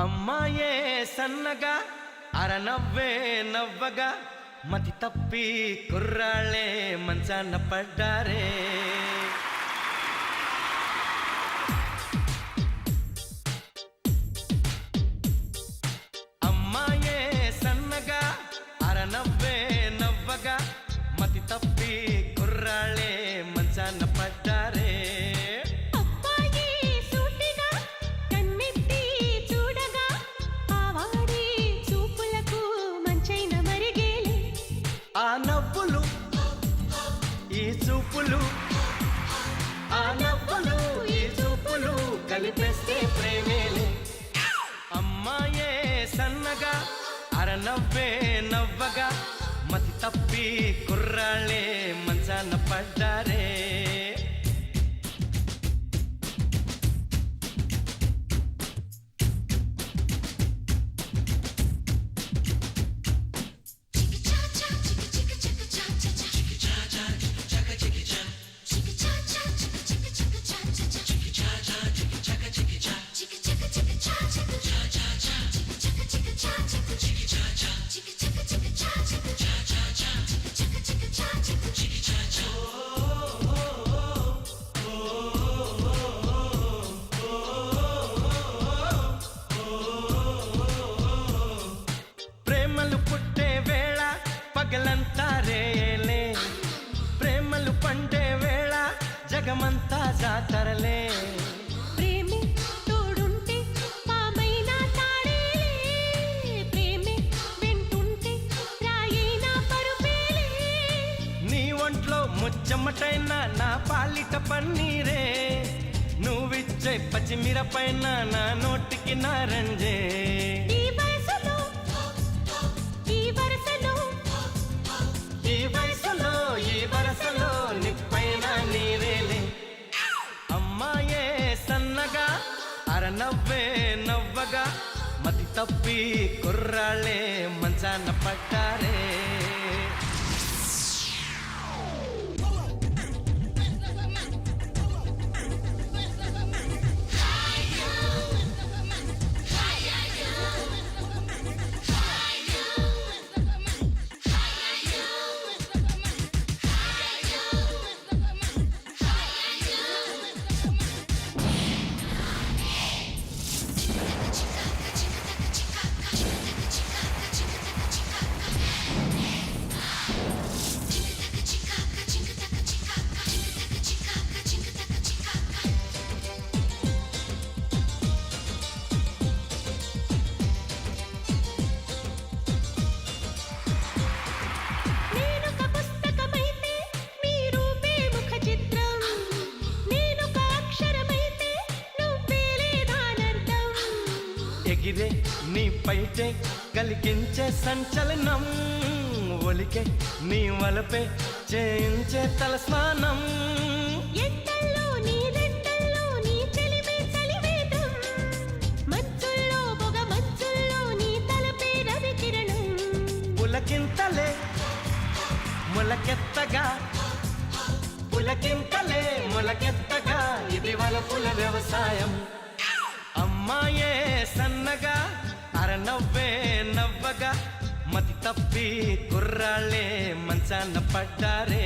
అమ్మాయే సన్నగా అరనవ్వే నవ్వగా మతి తప్పి కుర్రాళ్ళే మంచాన పడ్డారే. అమ్మాయే సన్నగా అరనవ్వే నవ్వగా మతి తప్పి కుర్రాళ్ళే మంచాన పడ్డారే. ఆ నవ్వులు ఈ చూపులు, ఆ నవ్వులు ఈ చూపులు కలిపేస్తే ప్రేమేలే. అమ్మాయే సన్నగా అరనవ్వే నవ్వగా మతి తప్పి కుర్రాళ్ళే మంచాన పడ్డారే. ప్రేమలు పుట్టే వేళ పగలంతా రేలే, ప్రేమలు పండే వేళ జగమంతా జాతరలే. ప్రేమే తోడుంటే పామైనా తాడేలే, ప్రేమే వెంటుంటే రాయైనా పరుపేలే. నీ ఒంట్లో ముచ్చమటైన నా పాలిట పన్నీరే, నువ్విచ్చే పచ్చిమిరపైన నా నోటికి నారంజే. ఈ వయసులో ఈ వరసలో ఈ వయసులో ఈ వరసలో నిప్పైన నీరేలే. అమ్మాయే సన్నగా అరనవ్వే నవ్వగా మతి తప్పి కుర్రాళ్ళే మంచాన పడ్డారే. ఎగిరే నీ పైటే కలిగించే సంచలనం, ఒలికే నీ వలపే చేయించే తలస్నానం. ఎండల్లో నీ రెండల్లో నీ చెలిమే చలివేదం, మంచుల్లో పొగ మంచుల్లో నీ తలపే రవి కిరణం. పులకింతలే మొలకెత్తగా, పులకింతలే మొలకెత్తగా ఇది వలపుల వ్యవసాయం. అమ్మాయే సన్నగా అరనవ్వే నవ్వగా మతి తప్పి కుర్రాళ్ళే మంచాన పడ్డారే.